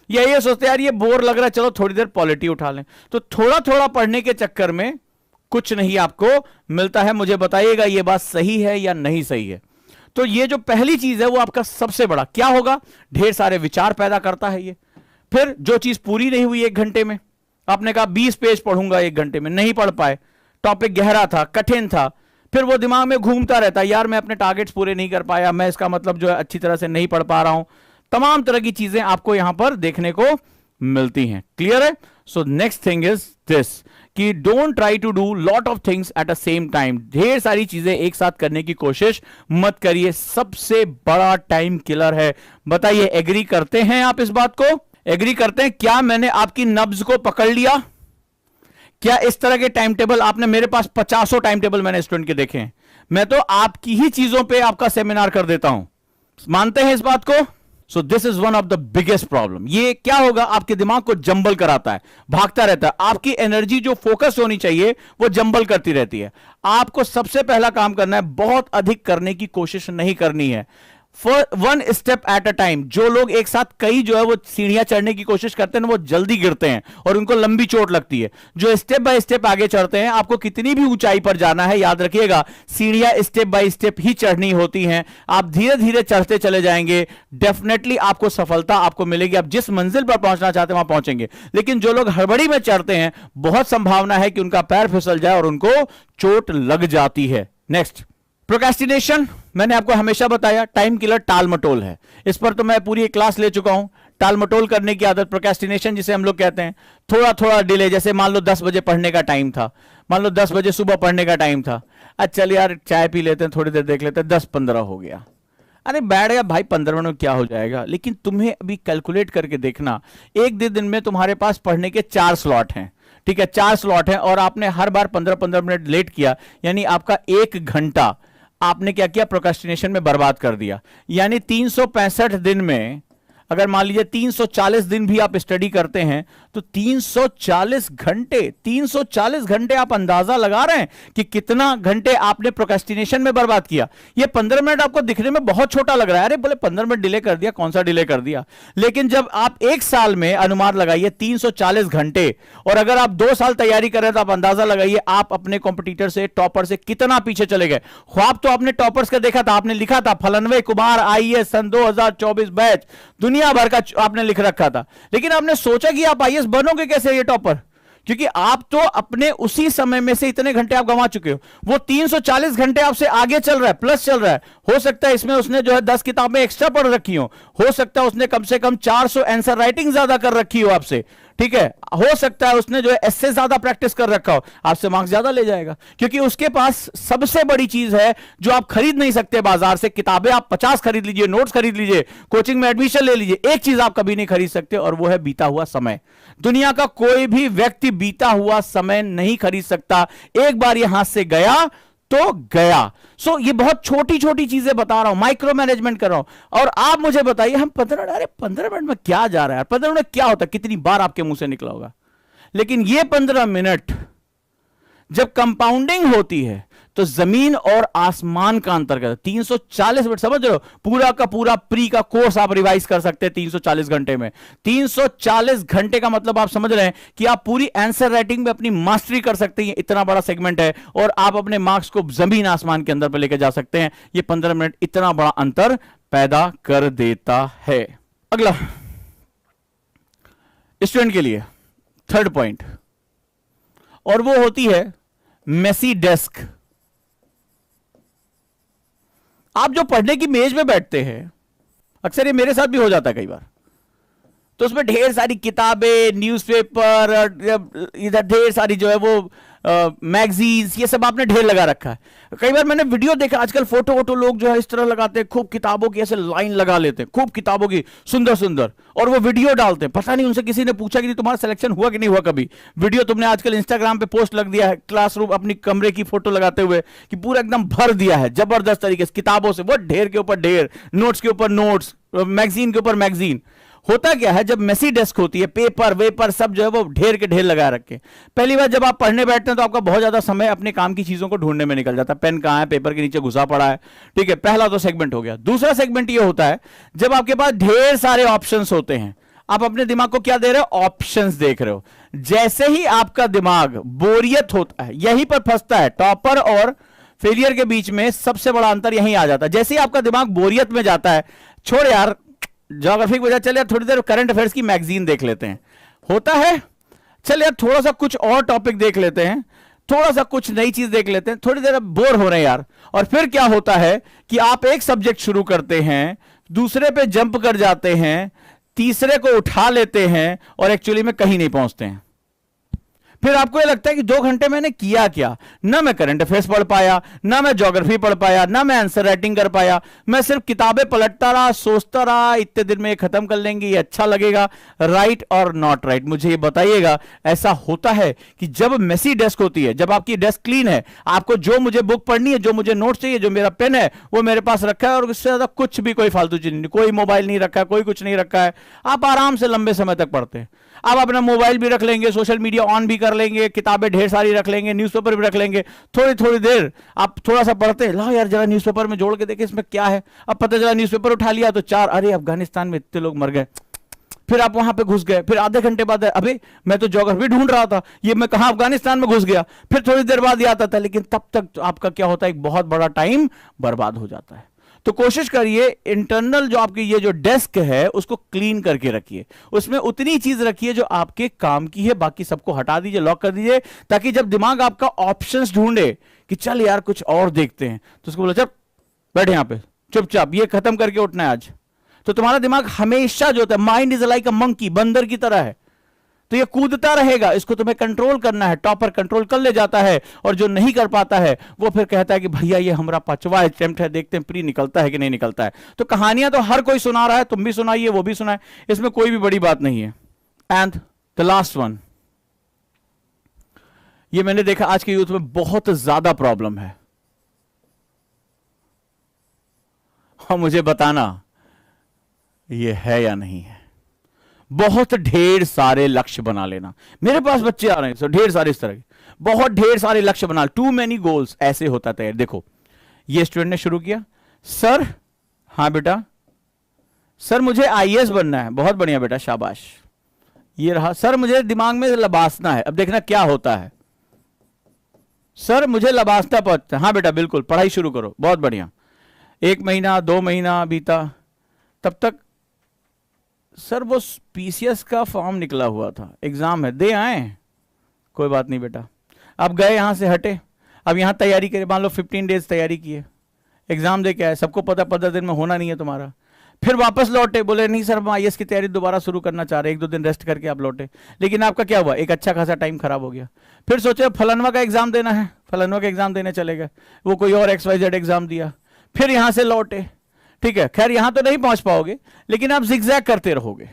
या ये सोचते यार ये बोर लग रहा है, चलो थोड़ी देर पॉलिटी उठा लें। तो थोड़ा थोड़ा पढ़ने के चक्कर में कुछ नहीं आपको मिलता है। मुझे बताइएगा ये बात सही है या नहीं सही है। तो ये जो पहली चीज है वो आपका सबसे बड़ा क्या होगा, ढेर सारे विचार पैदा करता है ये। फिर जो चीज पूरी नहीं हुई 1 घंटे में, आपने कहा 20 पेज पढ़ूंगा 1 घंटे में, नहीं पढ़ पाए, टॉपिक गहरा था, कठिन था, फिर वो दिमाग में घूमता रहता है, यार मैं अपने टारगेट्स पूरे नहीं कर पाया, मैं इसका मतलब जो है अच्छी तरह से नहीं पढ़ पा रहा हूं। तमाम तरह की चीजें आपको यहां पर देखने को मिलती हैं। क्लियर है? So next thing is this कि don't try to do lot of things at a same time. ढेर सारी चीजें एक साथ करने की कोशिश मत करिए, सबसे बड़ा टाइम किलर है। बताइए, एग्री करते हैं आप इस बात को? एग्री करते हैं? क्या मैंने आपकी नब्ज को पकड़ लिया? क्या इस तरह के टाइम टेबल आपने, मेरे पास 50 टाइम टेबल मैंने स्टूडेंट के देखे हैं, मैं तो आपकी ही चीजों पे आपका सेमिनार कर देता हूं। मानते हैं इस बात को? So this is one of the biggest problem. ये क्या होगा, आपके दिमाग को जंबल कराता है, भागता रहता है, आपकी एनर्जी जो फोकस होनी चाहिए वो जंबल करती रहती है। आपको सबसे पहला काम करना है, बहुत अधिक करने की कोशिश नहीं करनी है, for 1 step at a time. जो लोग एक साथ कई जो है वो सीढ़ियां चढ़ने की कोशिश करते हैं वो जल्दी गिरते हैं और उनको लंबी चोट लगती है। जो स्टेप बाय स्टेप आगे चढ़ते हैं, आपको कितनी भी ऊंचाई पर जाना है, याद रखिएगा सीढ़ियां स्टेप बाय स्टेप ही चढ़नी होती हैं। आप धीरे धीरे चढ़ते चले जाएंगे, डेफिनेटली आपको सफलता आपको मिलेगी, आप जिस मंजिल पर पहुंचना चाहते हैं वहां पहुंचेंगे। लेकिन जो लोग हड़बड़ी में चढ़ते हैं, बहुत संभावना है कि उनका पैर फिसल जाए और उनको चोट लग जाती है। Next, procrastination. मैंने आपको हमेशा बताया टाइम किलर टाल मटोल है, इस पर तो मैं पूरी एक क्लास ले चुका हूं। टाल मटोल करने की आदत, प्रोक्रेस्टिनेशन जिसे हम लोग कहते हैं, थोड़ा थोड़ा डिले। जैसे मान लो 10 बजे पढ़ने का टाइम था, मान लो 10 बजे सुबह पढ़ने का टाइम था, अच्छा चल यार चाय पी लेते हैं, थोड़ी देर देख लेते हैं, 10-15 हो गया। अरे बैठ गया भाई, 15 मिनट में क्या हो जाएगा। लेकिन तुम्हें अभी कैलकुलेट करके देखना, एक दिन में तुम्हारे पास पढ़ने के 4 स्लॉट हैं, ठीक है, 4 स्लॉट हैं, और आपने हर बार 15-15 मिनट लेट किया, यानी आपका 1 घंटा आपने क्या किया, प्रोक्रेस्टिनेशन में बर्बाद कर दिया। यानी 365 दिन में अगर मान लीजिए 340 दिन भी आप स्टडी करते हैं तो 340 घंटे आप अंदाजा लगा रहे हैं कि कितना घंटे आपने प्रोक्रेस्टिनेशन में बर्बाद किया। ये 15 मिनट आपको दिखने में बहुत छोटा लग रहा है, अरे बोले 15 मिनट डिले कर दिया, कौन सा डिले कर दिया। लेकिन जब आप 1 साल में अनुमान लगाइए 340 घंटे, और अगर आप 2 साल तैयारी कर रहे हैं तो आप अंदाजा लगाइए आप अपने कॉम्पिटिटर से, टॉपर से कितना पीछे चले गए। ख्वाब तो आपने टॉपर्स का देखा था, आपने लिखा था फलनवे कुमार आईएएस सन 2024 बैच, दुनिया भर का आपने लिख रखा था। लेकिन आपने सोचा कि आप आईएएस बनोगे कैसे, ये टॉपर, क्योंकि आप तो अपने उसी समय में से इतने घंटे आप गंवा चुके हो। वो 340 घंटे आपसे आगे चल रहा है, प्लस चल रहा है। हो सकता है इसमें उसने जो है 10 किताबें एक्स्ट्रा पढ़ रखी हो सकता है उसने कम से कम 400 आंसर राइटिंग ज्यादा कर रखी हो आपसे। ठीक है, हो सकता है उसने जो है इससे ज्यादा प्रैक्टिस कर रखा हो, आपसे मार्क्स ज्यादा ले जाएगा, क्योंकि उसके पास सबसे बड़ी चीज है जो आप खरीद नहीं सकते बाजार से। किताबें आप 50 खरीद लीजिए, नोट्स खरीद लीजिए, कोचिंग में एडमिशन ले लीजिए, एक चीज आप कभी नहीं खरीद सकते, और वो है बीता हुआ समय। दुनिया का कोई भी व्यक्ति बीता हुआ समय नहीं खरीद सकता। एक बार ये हाथ से गया तो गया। ये बहुत छोटी छोटी चीजें बता रहा हूं, माइक्रो मैनेजमेंट कर रहा हूं। और आप मुझे बताइए, हम 15 मिनट में क्या जा रहा है, 15 मिनट क्या होता है, कितनी बार आपके मुंह से निकला होगा। लेकिन ये 15 मिनट जब कंपाउंडिंग होती है तो जमीन और आसमान का अंतर करता है। 340 मिनट, समझ रहे हो, पूरा का पूरा प्री का कोर्स आप रिवाइज कर सकते हैं 340 घंटे में। 340 घंटे का मतलब आप समझ रहे हैं कि आप पूरी आंसर राइटिंग में अपनी मास्टरी कर सकते हैं। इतना बड़ा सेगमेंट है, और आप अपने मार्क्स को जमीन आसमान के अंदर पर लेकर जा सकते हैं। ये 15 मिनट इतना बड़ा अंतर पैदा कर देता है। अगला स्टूडेंट के लिए थर्ड पॉइंट, और वो होती है मेसी डेस्क। आप जो पढ़ने की मेज में बैठते हैं, अक्सर ये मेरे साथ भी हो जाता है कई बार, तो उसमें ढेर सारी किताबें, न्यूज़पेपर, इधर ढेर सारी जो है वो मैगजीन्स, ये सब आपने ढेर लगा रखा है। कई बार मैंने वीडियो देखा, आजकल फोटो वोटो लोग जो है इस तरह लगाते हैं, खूब किताबों की ऐसे लाइन लगा लेते हैं, खूब किताबों की सुंदर सुंदर, और वो वीडियो डालते हैं। पता नहीं उनसे किसी ने पूछा कि तुम्हारा सिलेक्शन हुआ कि नहीं हुआ कभी। वीडियो तुमने आजकल इंस्टाग्राम पे पोस्ट लग दिया है, क्लासरूम अपनी कमरे की फोटो लगाते हुए, कि पूरा एकदम भर दिया है जबरदस्त तरीके से किताबों से, वो ढेर के ऊपर ढेर, नोट्स के ऊपर नोट्स, मैगजीन के ऊपर मैगजीन। होता क्या है, जब मेसी डेस्क होती है, पेपर वेपर सब जो है वो ढेर के ढेर लगा रखे। पहली बार जब आप पढ़ने बैठते हैं तो आपका बहुत ज्यादा समय अपने काम की चीजों को ढूंढने में निकल जाता है। पेन कहां है, पेपर के नीचे घुसा पड़ा है, ठीक है, पहला तो सेगमेंट हो गया। दूसरा सेगमेंट ये होता है जब आपके पास ढेर सारे ऑप्शंस होते हैं, आप अपने दिमाग को क्या दे रहे हो, ऑप्शंस देख रहे हो। जैसे ही आपका दिमाग बोरियत होता है, यहीं पर फंसता है, टॉपर और फेलियर के बीच में सबसे बड़ा अंतर यहीं आ जाता है। जैसे ही आपका दिमाग बोरियत में जाता है, छोड़ यार ज्योग्राफी की वजह, चल यार थोड़ी देर करंट अफेयर्स की मैगजीन देख लेते हैं, होता है, चल यार थोड़ा सा कुछ और टॉपिक देख लेते हैं, थोड़ा सा कुछ नई चीज देख लेते हैं, थोड़ी देर अब बोर हो रहे हैं यार। और फिर क्या होता है कि आप एक सब्जेक्ट शुरू करते हैं, दूसरे पे जंप कर जाते हैं, तीसरे को उठा लेते हैं, और एक्चुअली में कहीं नहीं पहुंचते हैं। फिर आपको ये लगता है कि 2 घंटे मैंने किया क्या, ना मैं करंट अफेयर्स पढ़ पाया, ना मैं ज्योग्राफी पढ़ पाया, ना मैं आंसर राइटिंग कर पाया, मैं सिर्फ किताबें पलटता रहा, सोचता रहा, इतने दिन में ये खत्म कर लेंगे, ये अच्छा लगेगा। राइट और नॉट राइट, मुझे ये बताइएगा, ऐसा होता है कि जब मेसी डेस्क होती है, जब आपकी डेस्क क्लीन है, आपको जो मुझे बुक पढ़नी है, जो मुझे नोट चाहिए, जो मेरा पेन है वो मेरे पास रखा है, और उससे ज्यादा कुछ भी कोई फालतू चीज नहीं, कोई मोबाइल नहीं रखा है, कोई कुछ नहीं रखा है, आप आराम से लंबे समय तक पढ़ते हैं। आप अपना मोबाइल भी रख लेंगे, सोशल मीडिया ऑन भी कर लेंगे, किताबें ढेर सारी रख लेंगे, न्यूज़पेपर भी रख लेंगे, थोड़ी थोड़ी देर आप थोड़ा सा पढ़ते हैं, ला यार जरा न्यूज़पेपर में जोड़ के देखें इसमें क्या है। अब पता चला न्यूज़पेपर उठा लिया तो 4, अरे अफगानिस्तान में इतने लोग मर गए, फिर आप वहां पे घुस गए, फिर आधे घंटे बाद अबे मैं तो ज्योग्राफी ढूंढ रहा था, ये मैं कहां अफगानिस्तान में घुस गया, फिर थोड़ी देर बाद ये आता था, लेकिन तब तक आपका क्या होता है, एक बहुत बड़ा टाइम बर्बाद हो जाता है। तो कोशिश करिए इंटरनल जो आपकी ये जो डेस्क है उसको क्लीन करके रखिए, उसमें उतनी चीज रखिए जो आपके काम की है, बाकी सबको हटा दीजिए, लॉक कर दीजिए, ताकि जब दिमाग आपका ऑप्शंस ढूंढे कि चल यार कुछ और देखते हैं, तो उसको बोला चल बैठ यहां पे चुपचाप, ये खत्म करके उठना है आज। तो तुम्हारा दिमाग हमेशा जो होता है, mind is like a monkey, बंदर की तरह है, तो ये कूदता रहेगा, इसको तुम्हें कंट्रोल करना है। टॉपर कंट्रोल कर ले जाता है, और जो नहीं कर पाता है वो फिर कहता है कि भैया ये हमारा 5वां अटेम्प्ट है, देखते हैं प्री निकलता है कि नहीं निकलता है। तो कहानियां तो हर कोई सुना रहा है, तुम भी सुनाइए, वो भी सुनाए, इसमें कोई भी बड़ी बात नहीं है। एंड द लास्ट वन, ये मैंने देखा आज के यूथ में बहुत ज्यादा प्रॉब्लम है, और मुझे बताना ये है या नहीं है। बहुत ढेर सारे लक्ष्य बना लेना। मेरे पास बच्चे आ रहे हैं, ढेर सारे इस तरह के, बहुत ढेर सारे लक्ष्य बना, टू मेनी गोल्स, ऐसे होता था। देखो ये स्टूडेंट ने शुरू किया, सर, हाँ बेटा, सर मुझे आईएएस बनना है, बहुत बढ़िया बेटा, शाबाश। ये रहा, सर मुझे दिमाग में लबासना है, अब देखना क्या होता है, सर मुझे लबासना पड़ता है, हाँ बेटा बिल्कुल, पढ़ाई शुरू करो, बहुत बढ़िया। 1 महीना 2 महीना बीता, तब तक सर वो पीसीएस का फॉर्म निकला हुआ था, एग्जाम है, दे आए, कोई बात नहीं बेटा। अब गए यहां से हटे, अब यहां तैयारी करें, मान लो 15 डेज तैयारी की है, एग्जाम दे के आए, सबको पता 15 दिन में होना नहीं है तुम्हारा। फिर वापस लौटे, बोले नहीं सर हम आईएएस की तैयारी दोबारा शुरू करना चाह रहे हैं, 1-2 दिन रेस्ट करके आप लौटे। लेकिन आपका क्या हुआ, एक अच्छा खासा टाइम खराब हो गया। फिर सोचे फलानवा का एग्जाम देना है, फलानवा का एग्जाम देने चले गए, वो कोई और XYZ एग्जाम दिया, फिर यहां से लौटे। ठीक है, खैर यहां तो नहीं पहुंच पाओगे, लेकिन आप जिगजैग करते रहोगे।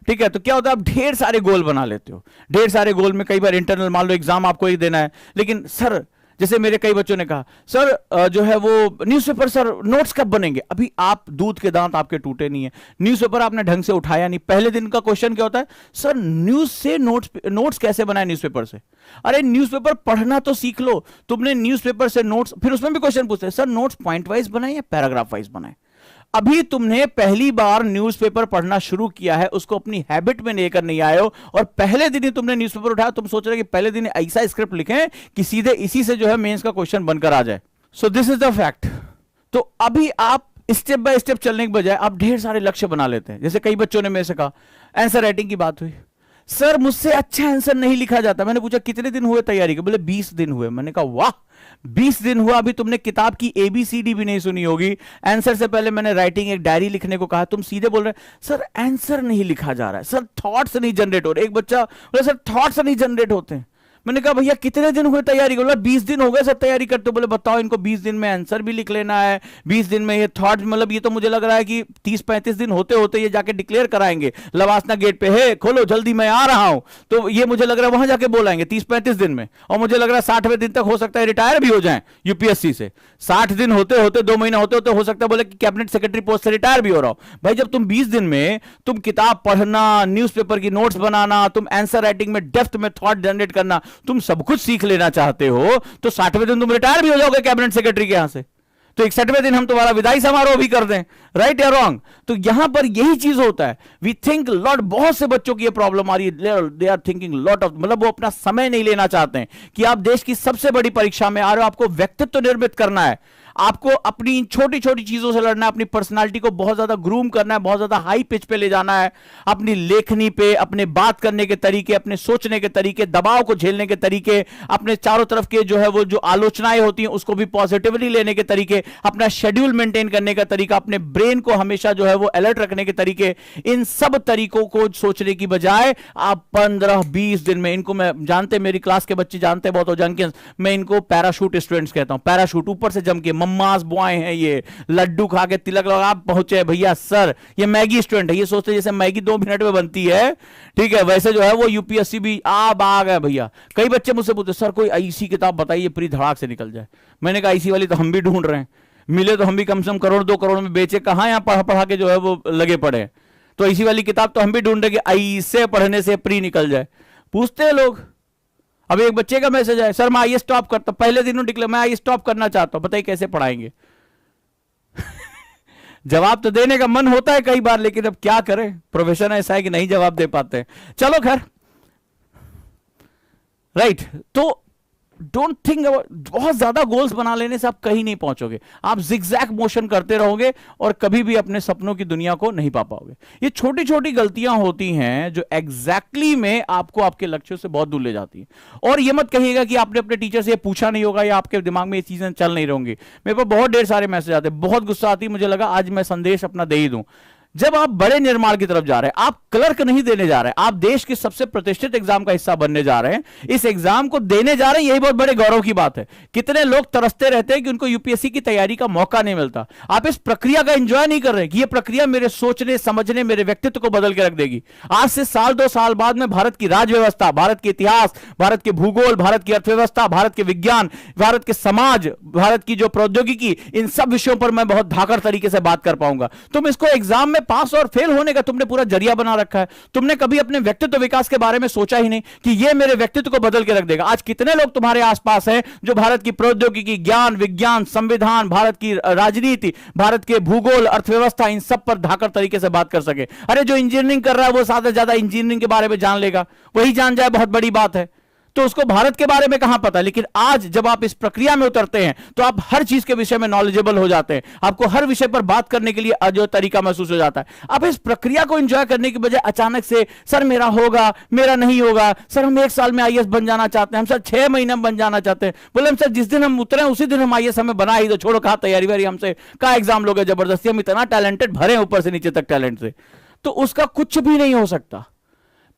ठीक है, तो क्या होता है, आप ढेर सारे गोल बना लेते हो। ढेर सारे गोल में कई बार इंटरनल, मान लो एग्जाम आपको ही देना है, लेकिन सर जैसे मेरे कई बच्चों ने कहा सर जो है वो न्यूज़पेपर सर नोट्स कब बनेंगे। अभी आप दूध के दांत आपके टूटे नहीं है, न्यूज़पेपर आपने ढंग से उठाया नहीं। पहले दिन का क्वेश्चन क्या होता है, सर न्यूज़ से नोट्स कैसे बनाए न्यूज़पेपर से। अरे न्यूज़पेपर पढ़ना तो सीख लो, तुमने न्यूज़पेपर से नोट्स, फिर उसमें भी क्वेश्चन पूछते हैं सर नोट्स पॉइंट वाइज बनाए या पैराग्राफ वाइज बनाए। अभी तुमने पहली बार न्यूज़पेपर पढ़ना शुरू किया है, उसको अपनी हैबिट में लेकर नहीं आए हो, और पहले दिन ही तुमने न्यूज़पेपर उठाया, तुम सोच रहे कि पहले दिन ऐसा स्क्रिप्ट लिखें कि सीधे इसी से जो है मेंस का क्वेश्चन बनकर आ जाए। So this is the fact. तो अभी आप स्टेप बाय स्टेप चलने के बजाय आप ढेर सारे लक्ष्य बना लेते हैं। जैसे कई बच्चों ने मेरे से कहा, आंसर राइटिंग की बात हुई, सर मुझसे अच्छा आंसर नहीं लिखा जाता। मैंने पूछा कितने दिन हुए तैयारी के, बोले 20 दिन हुए। मैंने कहा वाह, 20 दिन हुआ, अभी तुमने किताब की ABCD भी नहीं सुनी होगी। आंसर से पहले मैंने राइटिंग एक डायरी लिखने को कहा, तुम सीधे बोल रहे सर आंसर नहीं लिखा जा रहा है, सर थॉट्स नहीं जनरेट हो रहे। एक बच्चा बोले सर थॉट्स नहीं जनरेट होते हैं। मैंने कहा भैया कितने दिन हुए तैयारी को, बोला 20 दिन हो गए सर तैयारी करते। बोले बताओ इनको 20 दिन में आंसर भी लिख लेना है, 20 दिन में ये थॉट, मतलब ये तो मुझे लग रहा है कि 30-35 दिन होते होते ये जाके डिक्लेयर कराएंगे लवासना गेट पे, हे खोलो जल्दी मैं आ रहा हूं। तो ये मुझे लग रहा है वहां जाके बोलाएंगे 30-35 दिन में, और मुझे लग रहा है 60वें दिन तक हो सकता है रिटायर भी हो जाए UPSC से। 60 दिन होते होते 2 महीना होते होते हो सकता है बोले कि कैबिनेट सेक्रेटरी पोस्ट से रिटायर भी हो रहा हो। भाई जब तुम 20 दिन में तुम किताब पढ़ना, न्यूज़पेपर की नोट्स बनाना, तुम आंसर राइटिंग में डेप्थ में थॉट जनरेट करना, तुम सब कुछ सीख लेना चाहते हो, तो 60वें दिन तुम रिटायर भी हो जाओगे कैबिनेट सेक्रेटरी के यहां से। तो 61वें दिन हम तुम्हारा विदाई समारोह भी कर दें, राइट या रॉन्ग। तो यहां पर यही चीज होता है, वी थिंक लॉट। बहुत से बच्चों की ये प्रॉब्लम आ रही है, they are thinking lot of, मतलब वो अपना समय नहीं लेना चाहते हैं कि आप देश की सबसे बड़ी परीक्षा में आ रहे हो, आपको व्यक्तित्व निर्मित करना है, आपको अपनी छोटी छोटी चीजों से लड़ना है, अपनी पर्सनालिटी को बहुत ज्यादा ग्रूम करना है, बहुत ज्यादा हाई पिच पे ले जाना है, अपनी लेखनी पे, अपने बात करने के तरीके, अपने सोचने के तरीके, दबाव को झेलने के तरीके, अपने चारों तरफ के जो है वो जो आलोचनाएं होती हैं उसको भी पॉजिटिवली लेने के तरीके, अपना शेड्यूल मेंटेन करने का तरीका, अपने ब्रेन को हमेशा जो है वो अलर्ट रखने के तरीके, इन सब तरीकों को सोचने की बजाय आप 15-20 दिन में, इनको मैं जानते, मेरी क्लास के बच्चे जानते बहुत हो जान के, मैं इनको पैराशूट स्टूडेंट्स कहता हूं। पैराशूट ऊपर से जम के मम्मास बुआए हैं, ये लड्डू खा के तिलक लगा पहुंचे भैया सर, ये मैगी स्टूडेंट है, ये सोचते जैसे मैगी 2 मिनट में बनती है, ठीक है, वैसे जो है वो UPSC भी आ गए भैया। कई बच्चे मुझसे पूछते सर कोई ऐसी किताब बताइए प्री धड़ाक से निकल जाए। मैंने कहा ऐसी वाली तो हम भी ढूंढ रहे हैं, मिले तो हम भी कम से कम करोड़ 2 करोड़ में बेचे, कहां यहां पढ़ा पढ़ा के जो है वो लगे पड़े। तो ऐसी वाली किताब तो हम भी ढूंढ रहे कि ऐसे पढ़ने से प्री निकल जाए। पूछते हैं लोग। अब एक बच्चे का मैसेज है, सर मैं आईएएस टॉप करता, पहले दिनों डिक्लेयर मैं आईएएस टॉप करना चाहता हूं, बताइए कैसे पढ़ाएंगे। जवाब तो देने का मन होता है कई बार, लेकिन अब क्या करें, प्रोफेशन ऐसा है कि नहीं जवाब दे पाते। चलो खैर, राइट। तो डोंट थिंक अबाउट, बहुत ज्यादा गोल्स बना लेने से आप कहीं नहीं पहुंचोगे, आप जिगजैग मोशन करते रहोगे और कभी भी अपने सपनों की दुनिया को नहीं पा पाओगे। ये छोटी छोटी गलतियां होती हैं जो एग्जैक्टली में आपको आपके लक्ष्यों से बहुत दूर ले जाती हैं। और ये मत कहिएगा कि आपने अपने टीचर से ये पूछा नहीं होगा या आपके दिमाग में ये चीजें चल नहीं रहेंगी। मेरे पास बहुत ढेर सारे मैसेज आते हैं, बहुत गुस्सा आती है, मुझे लगा आज मैं संदेश अपना दे ही दूं। जब आप बड़े निर्माण की तरफ जा रहे हैं, आप क्लर्क नहीं देने जा रहे हैं, आप देश के सबसे प्रतिष्ठित एग्जाम का हिस्सा बनने जा रहे हैं, इस एग्जाम को देने जा रहे हैं, यही बहुत बड़े गौरव की बात है। कितने लोग तरसते रहते हैं कि उनको UPSC की तैयारी का मौका नहीं मिलता। आप इस प्रक्रिया का एंजॉय नहीं कर रहे कि यह प्रक्रिया मेरे सोचने समझने, मेरे व्यक्तित्व को बदल के रख देगी। आज से साल 2 साल बाद में भारत की राज व्यवस्था, भारत के इतिहास, भारत के भूगोल, भारत की अर्थव्यवस्था, भारत के विज्ञान, भारत के समाज, भारत की जो प्रौद्योगिकी, इन सब विषयों पर मैं बहुत धाकड़ तरीके से बात कर पाऊंगा। तुम इसको एग्जाम में पास और फेल होने का तुमने पूरा जरिया बना रखा है। तुमने कभी अपने व्यक्तित्व विकास के बारे में सोचा ही नहीं कि यह मेरे व्यक्तित्व को बदल के रख देगा। आज कितने लोग तुम्हारे आसपास हैं जो भारत की प्रौद्योगिकी, ज्ञान, विज्ञान, संविधान, भारत की राजनीति, भारत के भूगोल, अर्थव्यवस्था, इन सब पर धाकड़ तरीके से बात कर सके। अरे जो इंजीनियरिंग कर रहा है वो ज्यादा से ज्यादा इंजीनियरिंग के बारे में जान लेगा, वही जान जाए, बहुत बड़ी बात है। तो उसको भारत के बारे में कहां पता। लेकिन आज जब आप इस प्रक्रिया में उतरते हैं तो आप हर चीज के विषय में नॉलेजेबल हो जाते हैं, आपको हर विषय पर बात करने के लिए जो तरीका महसूस हो जाता है। आप इस प्रक्रिया को एंजॉय करने की बजाय अचानक से सर मेरा होगा, मेरा नहीं होगा, सर हम 1 साल में आईएएस बन जाना चाहते हैं, हम सर 6 महीने में बन जाना चाहते हैं। बोले हम सर जिस दिन हम उतरे उसी दिन हम आईएएस हमें बना ही दो, छोड़ो कहां तैयारी वारी हमसे, कहां एग्जाम लोगे जबरदस्ती, हम इतना टैलेंटेड भरे ऊपर से नीचे तक टैलेंट से। तो उसका कुछ भी नहीं हो सकता।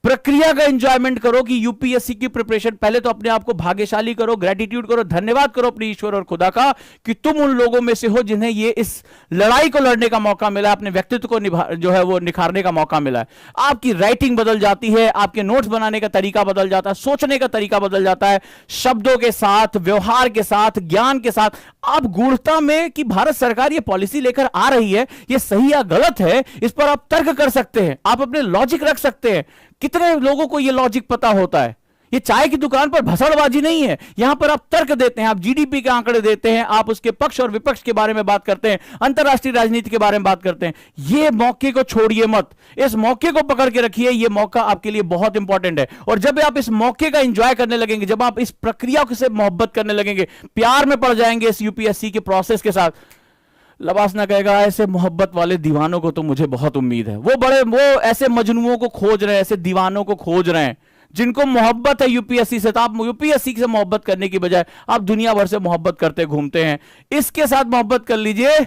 प्रक्रिया का एंजॉयमेंट करो कि यूपीएससी की प्रिपरेशन, पहले तो अपने आप को भाग्यशाली करो, ग्रेटिट्यूड करो, धन्यवाद करो अपने ईश्वर और खुदा का कि तुम उन लोगों में से हो जिन्हें ये इस लड़ाई को लड़ने का मौका मिला, अपने व्यक्तित्व को जो है वो निखारने का मौका मिला है। आपकी राइटिंग बदल जाती है, आपके नोट्स बनाने का तरीका बदल जाता है, सोचने का तरीका बदल जाता है, शब्दों के साथ, व्यवहार के साथ, ज्ञान के साथ। आप गूढ़ता में कि भारत सरकार ये पॉलिसी लेकर आ रही है, ये सही या गलत है, इस पर आप तर्क कर सकते हैं, आप अपने लॉजिक रख सकते हैं। कितने लोगों को यह लॉजिक पता होता है? ये चाय की दुकान पर भसड़बाजी नहीं है, यहां पर आप तर्क देते हैं, आप जीडीपी के आंकड़े देते हैं, आप उसके पक्ष और विपक्ष के बारे में बात करते हैं, अंतरराष्ट्रीय राजनीति के बारे में बात करते हैं। ये मौके को छोड़िए मत, इस मौके को पकड़ के रखिए, ये मौका आपके लिए बहुत इंपॉर्टेंट है। और जब आप इस मौके का एंजॉय करने लगेंगे, जब आप इस प्रक्रिया से मोहब्बत करने लगेंगे, प्यार में पड़ जाएंगे इस यूपीएससी के प्रोसेस के साथ, लबासना कहेगा ऐसे मोहब्बत वाले दीवानों को तो मुझे बहुत उम्मीद है। वो ऐसे मजनुओं को खोज रहे हैं, ऐसे दीवानों को खोज रहे हैं जिनको मोहब्बत है यूपीएससी से। तो आप यूपीएससी से मोहब्बत करने की बजाय आप दुनिया भर से मोहब्बत करते घूमते हैं। इसके साथ मोहब्बत कर लीजिए,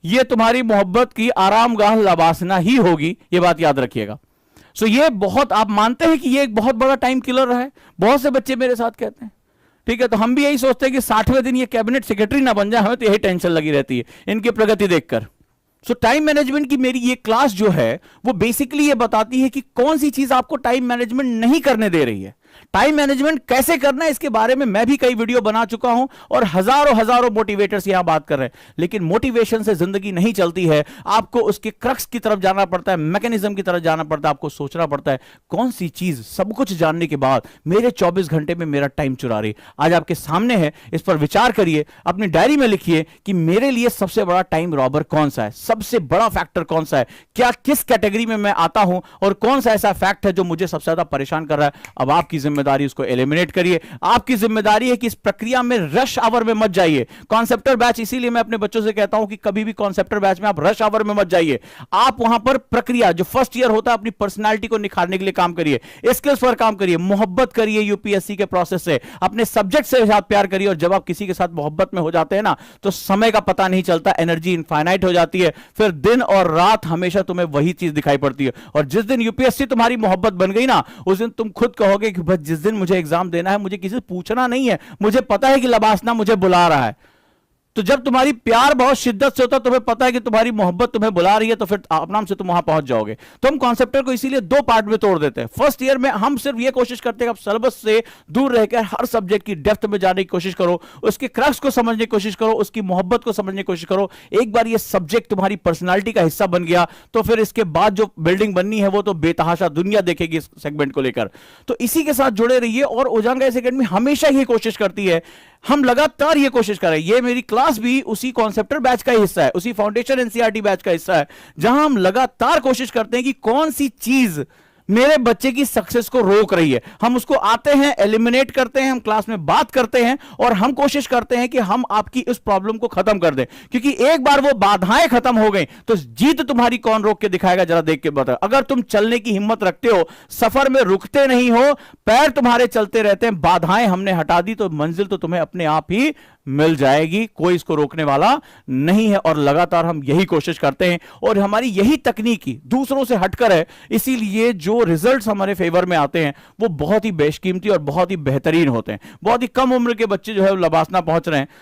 ये तुम्हारी मोहब्बत की आरामगाह लबासना ही होगी, ये बात याद रखिएगा। सो ये बहुत, आप मानते हैं कि ये एक बहुत बड़ा टाइम किलर है? बहुत से बच्चे मेरे साथ कहते हैं, ठीक है, तो हम भी यही सोचते हैं कि 60वें दिन ये कैबिनेट सेक्रेटरी ना बन जाए, हमें तो यही टेंशन लगी रहती है इनकी प्रगति देखकर। सो टाइम मैनेजमेंट की मेरी ये क्लास जो है वो बेसिकली ये बताती है कि कौन सी चीज आपको टाइम मैनेजमेंट नहीं करने दे रही है। टाइम मैनेजमेंट कैसे करना है इसके बारे में मैं भी कई वीडियो बना चुका हूं और हजारों मोटिवेटर्स यहां बात कर रहे हैं। लेकिन मोटिवेशन से जिंदगी नहीं चलती है, आपको उसके क्रक्स की तरफ जाना पड़ता है, मैकेनिज्म की तरफ जाना पड़ता है, आपको सोचना पड़ता है कौन सी चीज सब कुछ जानने के बाद मेरे 24 घंटे में मेरा टाइम चुरा रही। आज आपके सामने है, इस पर विचार करिए, अपनी डायरी में लिखिए कि मेरे लिए सबसे बड़ा टाइम रॉबर कौन सा है, सबसे बड़ा फैक्टर कौन सा है, क्या किस कैटेगरी में मैं आता हूं और कौन सा ऐसा फैक्ट है जो मुझे सबसे ज्यादा परेशान कर रहा है। अब आपकी जिम्मेदारी उसको एलिमिनेट करिए। आपकी जिम्मेदारी है कि इस प्रक्रिया में रश आवर में मत जाइए। कॉन्सेप्टर बैच, इसीलिए मैं अपने बच्चों से कहता हूं कि कभी भी कॉन्सेप्टर बैच में आप रश आवर में मत जाइए। आप वहां पर प्रक्रिया जो फर्स्ट ईयर होता है अपनी पर्सनालिटी को निखारने के लिए काम करिए, स्किल्स पर काम करिए, मोहब्बत करिए यूपीएससी के प्रोसेस से, अपने सब्जेक्ट से साथ प्यार करिए। और जब आप किसी के साथ मोहब्बत में हो जाते हैं ना तो समय का पता नहीं चलता, एनर्जी इनफाइनाइट हो जाती है, फिर दिन और रात हमेशा तुम्हें वही चीज दिखाई पड़ती है। और जिस दिन यूपीएससी तुम्हारी मोहब्बत बन गई ना, उस दिन तुम खुद कहोगे कि बस जिस दिन मुझे एग्जाम देना है मुझे किसी से पूछना नहीं है, मुझे पता है कि लबासना मुझे बुला रहा है। तो जब तुम्हारी प्यार बहुत शिद्दत से होता, तुम्हें पता है कि तुम्हारी मोहब्बत तुम्हें बुला रही है, तो फिर अपना से तुम वहां पहुंच जाओगे। तो हम कॉन्सेप्टर को इसीलिए 2 पार्ट में तोड़ देते हैं। फर्स्ट ईयर में हम सिर्फ ये कोशिश करते हैं कि आप सिलेबस से दूर रहकर हर सब्जेक्ट की डेप्थ में जाने की कोशिश करो, उसके क्रक्स को समझने की कोशिश करो, उसकी मोहब्बत को समझने की कोशिश करो। एक बार ये सब्जेक्ट तुम्हारी पर्सनैलिटी का हिस्सा बन गया तो फिर इसके बाद जो बिल्डिंग बननी है वो तो बेतहाशा दुनिया देखेगी इस सेगमेंट को लेकर। तो इसी के साथ जुड़े रहिए। और ओजांग गाइस एकेडमी हमेशा ही कोशिश करती है, हम लगातार ये कोशिश कर रहे हैं, ये मेरी क्लास भी उसी कॉन्सेप्टर बैच का हिस्सा है, उसी फाउंडेशन एनसीईआरटी बैच का हिस्सा है, जहां हम लगातार कोशिश करते हैं कि कौन सी चीज मेरे बच्चे की सक्सेस को रोक रही है। हम उसको आते हैं, एलिमिनेट करते हैं, हम क्लास में बात करते हैं और हम कोशिश करते हैं कि हम आपकी इस प्रॉब्लम को खत्म कर दें। क्योंकि एक बार वो बाधाएं खत्म हो गई तो जीत तुम्हारी कौन रोक के दिखाएगा, जरा देख के बताओ। अगर तुम चलने की हिम्मत रखते हो, सफर में रुकते नहीं हो, पैर तुम्हारे चलते रहते हैं, बाधाएं हमने हटा दी तो मंजिल तो तुम्हें अपने आप ही मिल जाएगी, कोई इसको रोकने वाला नहीं है। और लगातार हम यही कोशिश करते हैं और हमारी यही तकनीकी दूसरों से हटकर है, इसीलिए जो रिजल्ट्स हमारे फेवर में आते हैं वो बहुत ही बेशकीमती और बहुत ही बेहतरीन होते हैं। बहुत ही कम उम्र के बच्चे जो है लबासना पहुंच रहे हैं,